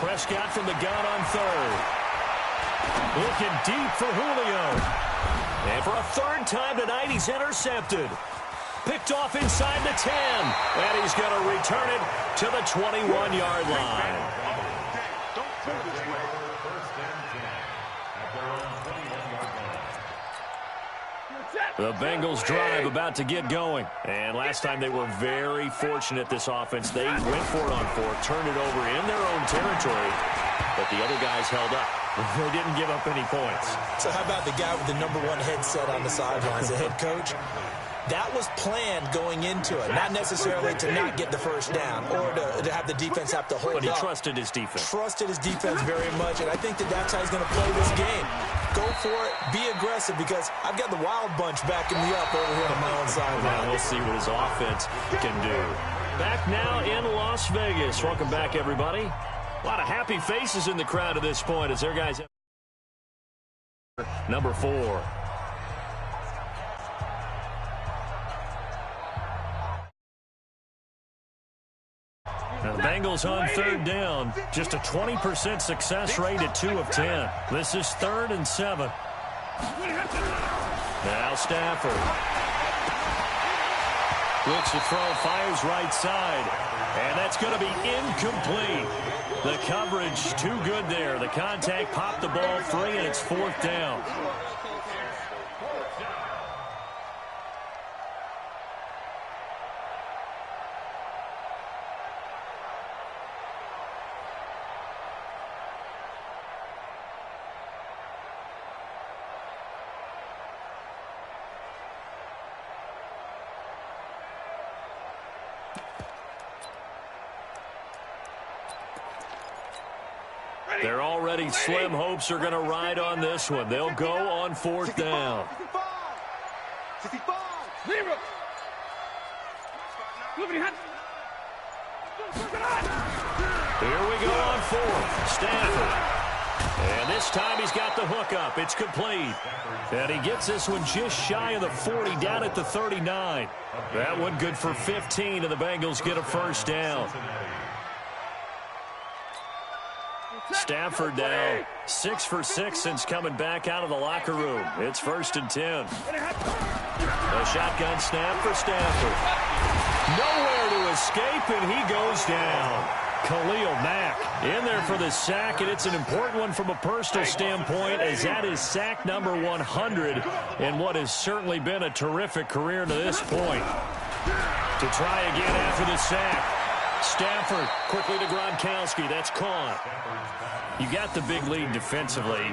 Prescott from the gun on 3rd. Looking deep for Julio. And for a 3rd time tonight, he's intercepted. Picked off inside the 10. And he's going to return it to the 21-yard line. The Bengals drive about to get going. And last time they were very fortunate, this offense. They went for it on 4th, turned it over in their own territory, but the other guys held up. They didn't give up any points.
So how about the guy with the #1 headset on the sidelines, the head coach? That was planned going into it, not necessarily to not get the first down or to have the defense have to hold up.
But he trusted his defense.
Trusted his defense very much, and I think that's how he's going to play this game. Go for it, be aggressive, because I've got the wild bunch backing me up over here on my own sideline.
Now we'll see what his offense can do. Back now in Las Vegas. Welcome back, everybody. A lot of happy faces in the crowd at this point as their guys number 4. Now the Bengals on 3rd down. Just a 20% success rate at 2 of 10. This is 3rd and 7. Now Stafford. Looks to throw, fires right side. And that's going to be incomplete. The coverage too good there. The contact popped the ball free, and it's 4th down. Their already slim hopes are going to ride on this one. They'll go on 4th down.
65.
Here we go on 4th. Stafford. And this time he's got the hook up. It's complete. And he gets this one just shy of the 40, down at the 39. That one good for 15, and the Bengals get a 1st down. Stafford now 6 for 6 since coming back out of the locker room. It's 1st and 10. A shotgun snap for Stafford. Nowhere to escape, and he goes down. Khalil Mack in there for the sack, and it's an important one from a personal standpoint, as that is sack number 100 in what has certainly been a terrific career to this point. To try again after the sack. Stafford quickly to Gronkowski. That's caught. You got the big lead defensively,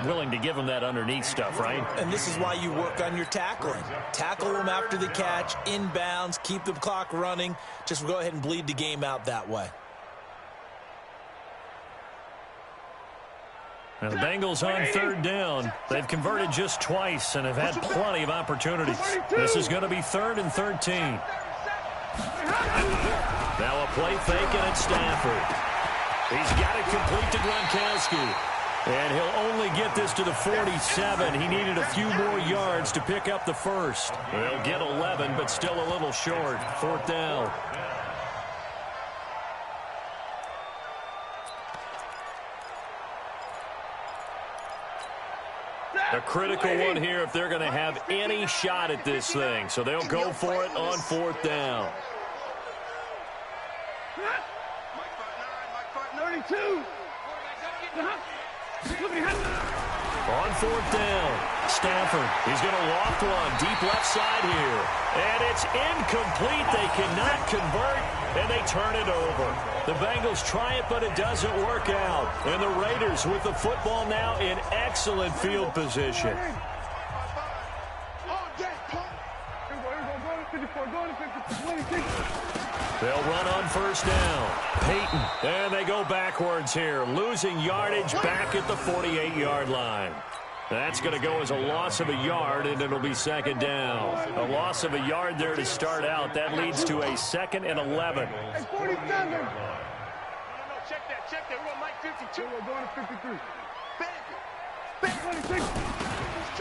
willing to give him that underneath stuff, right?
And this is why you work on your tackling. Tackle him after the catch, inbounds, keep the clock running. Just go ahead and bleed the game out that way.
Now the Bengals on 3rd down. They've converted just twice and have had plenty of opportunities. This is going to be 3rd and 13. Now a play fake, and it's Stafford. He's got it complete to Gronkowski. And he'll only get this to the 47. He needed a few more yards to pick up the 1st. He'll get 11, but still a little short. 4th down. A critical one here if they're going to have any shot at this thing. So they'll go for it on 4th down.
32.
On 4th down, Stafford. He's going to loft one deep left side here. And it's incomplete. They cannot convert, and they turn it over. The Bengals try it, but it doesn't work out. And the Raiders with the football now in excellent field position. They'll run on 1st down. Peyton, and they go backwards here, losing yardage back at the 48-yard line. That's going to go as a loss of a yard, and it'll be 2nd down. A loss of a yard there to start out. That leads to a 2nd and 11.
Hey, 47. No, check that. We're on Mike 52. We're going to 53.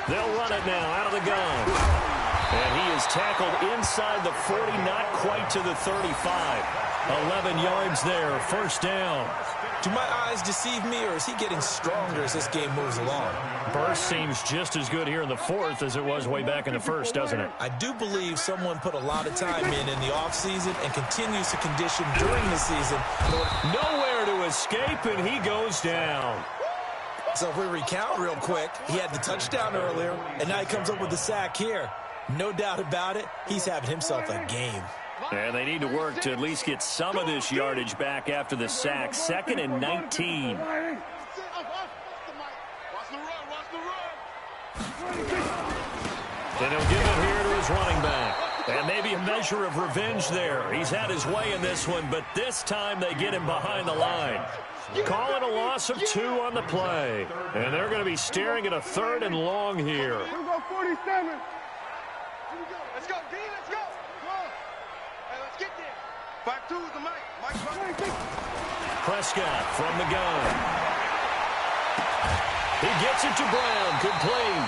They'll run it now out of the gun. And he is tackled inside the 40, not quite to the 35. 11 yards there, 1st down.
Do my eyes deceive me, or is he getting stronger as this game moves along?
Burst seems just as good here in the 4th as it was way back in the 1st, doesn't it?
I do believe someone put a lot of time in the offseason and continues to condition during the season.
Nowhere to escape, and he goes down.
So if we recount real quick, he had the touchdown earlier, and now he comes up with the sack here. No doubt about it, he's having himself a game.
And they need to work to at least get some of this yardage back after the sack. 2nd and 19. And he'll give it here to his running back. And maybe a measure of revenge there. He's had his way in this one, but this time they get him behind the line. Call it a loss of 2 on the play. And they're going to be staring at a 3rd and long here.
We're going 47. Let's go, D, let's go. Hey, let's get there. 5-2 is the mic.
Prescott from the gun. He gets it to Brown. Complete.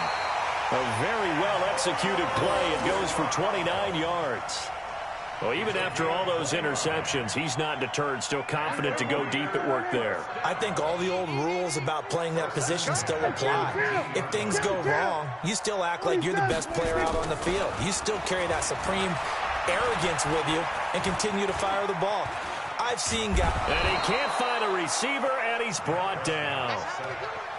A very well-executed play. It goes for 29 yards. Well, even after all those interceptions, he's not deterred, still confident to go deep at work there.
I think all the old rules about playing that position still apply. If things go wrong, you still act like you're the best player out on the field. You still carry that supreme arrogance with you and continue to fire the ball. I've seen guys...
And he can't find a receiver, and he's brought down.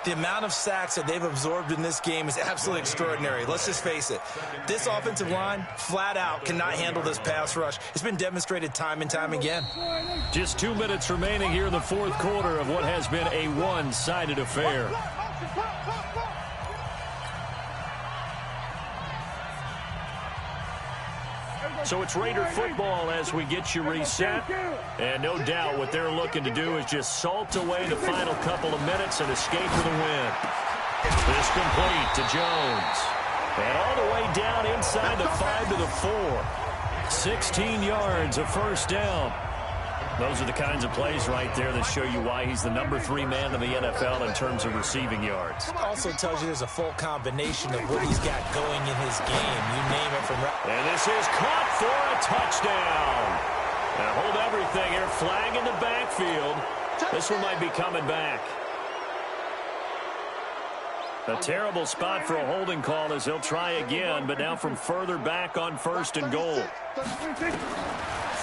The amount of sacks that they've absorbed in this game is absolutely extraordinary. Let's just face it. This offensive line, flat out, cannot handle this pass rush. It's been demonstrated time and time again.
Just 2 minutes remaining here in the 4th quarter of what has been a one-sided affair. So it's Raider football as we get you reset. And no doubt what they're looking to do is just salt away the final couple of minutes and escape with a win. This complete to Jones. And all the way down inside the 5 to the 4. 16 yards, a first down. Those are the kinds of plays right there that show you why he's the #3 man in the NFL in terms of receiving yards.
Also tells you there's a full combination of what he's got going in his game. You name it from...
And this is caught for a touchdown. Now hold everything here. Flag in the backfield. This one might be coming back. A terrible spot for a holding call as he'll try again, but now from further back on 1st and goal.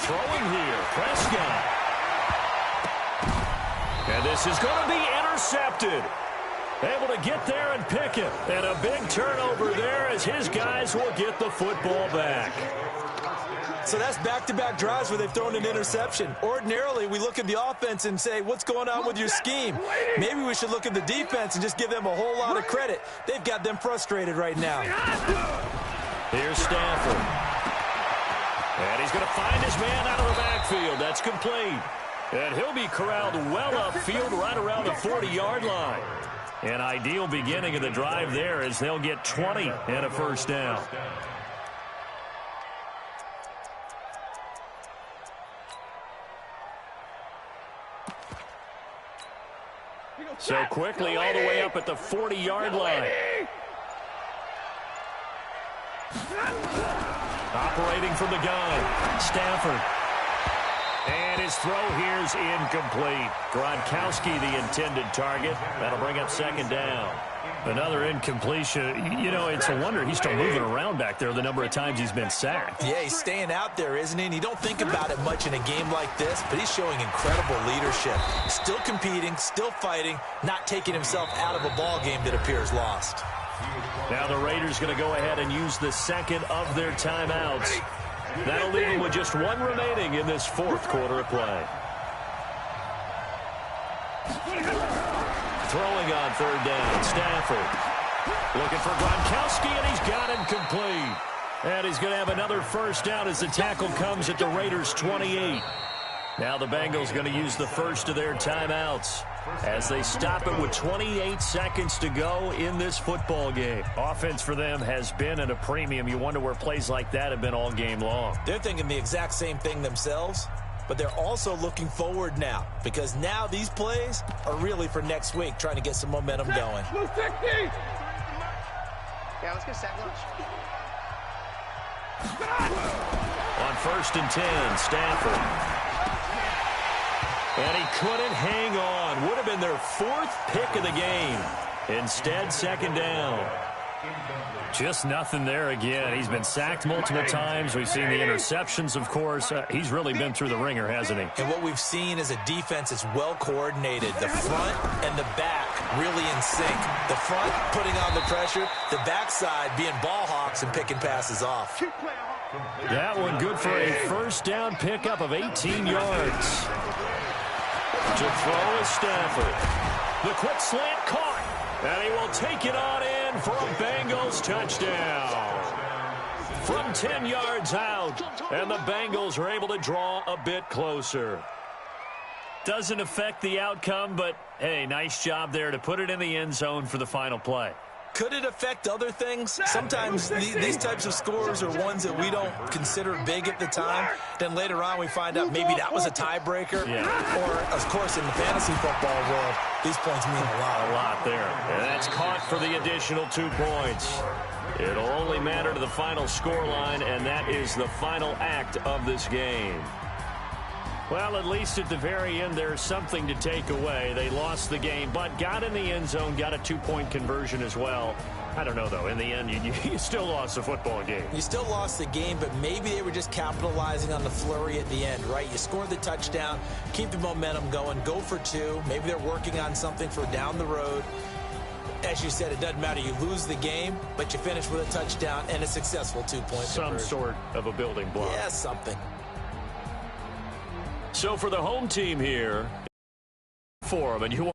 Throwing here, Prescott. And this is going to be intercepted. Able to get there and pick it. And a big turnover there as his guys will get the football back.
So that's back-to-back drives where they've thrown an interception. Ordinarily, we look at the offense and say, what's going on with your scheme? Maybe we should look at the defense and just give them a whole lot of credit. They've got them frustrated right now.
Here's Stafford. And he's going to find his man out of the backfield. That's complete. And he'll be corralled well upfield right around the 40-yard line. An ideal beginning of the drive there as they'll get 20 and a first down. So quickly all the way up at the 40-yard line. Operating from the gun, Stafford. And his throw here's incomplete. Gronkowski, the intended target. That'll bring up 2nd down. Another incompletion. You know, it's a wonder he's still moving around back there the number of times he's been sacked.
Yeah, he's staying out there, isn't he? And you don't think about it much in a game like this, but he's showing incredible leadership. Still competing, still fighting, not taking himself out of a ball game that appears lost.
Now the Raiders going to go ahead and use the second of their timeouts. That'll leave them with just one remaining in this 4th quarter of play. Throwing on 3rd down, Stafford. Looking for Gronkowski, and he's got him complete. And he's going to have another first down as the tackle comes at the Raiders' 28. Now the Bengals going to use the first of their timeouts as they stop it with 28 seconds to go in this football game. Offense for them has been at a premium. You wonder where plays like that have been all game long.
They're thinking the exact same thing themselves, but they're also looking forward now because now these plays are really for next week, trying to get some momentum going.
Yeah, let's get set lunch.
On 1st and 10, Stafford. And he couldn't hang on. Would have been their 4th pick of the game. Instead, 2nd down. Just nothing there again. He's been sacked multiple times. We've seen the interceptions, of course. He's really been through the ringer, hasn't he?
And what we've seen is a defense that's well coordinated. The front and the back really in sync. The front putting on the pressure. The backside being ball hawks and picking passes off.
That one good for a first down pickup of 18 yards. To throw is Stafford. The quick slant caught. And he will take it on in for a Bengals touchdown. From 10 yards out. And the Bengals are able to draw a bit closer. Doesn't affect the outcome, but, hey, nice job there to put it in the end zone for the final play.
Could it affect other things? Sometimes these types of scores are ones that we don't consider big at the time. Then later on we find out maybe that was a tiebreaker.
Yeah.
Or, of course, in the fantasy football world, these points mean a lot.
A lot there. And that's caught for the additional 2 points. It'll only matter to the final scoreline, and that is the final act of this game. Well, at least at the very end, there's something to take away. They lost the game, but got in the end zone, got a 2-point conversion as well. I don't know, though. In the end, you still lost the football game.
You still lost the game, but maybe they were just capitalizing on the flurry at the end, right? You scored the touchdown, keep the momentum going, go for 2. Maybe they're working on something for down the road. As you said, it doesn't matter. You lose the game, but you finish with a touchdown and a successful 2-point conversion.
Some sort of a building block.
Yeah, something.
So for the home team here, for them, and you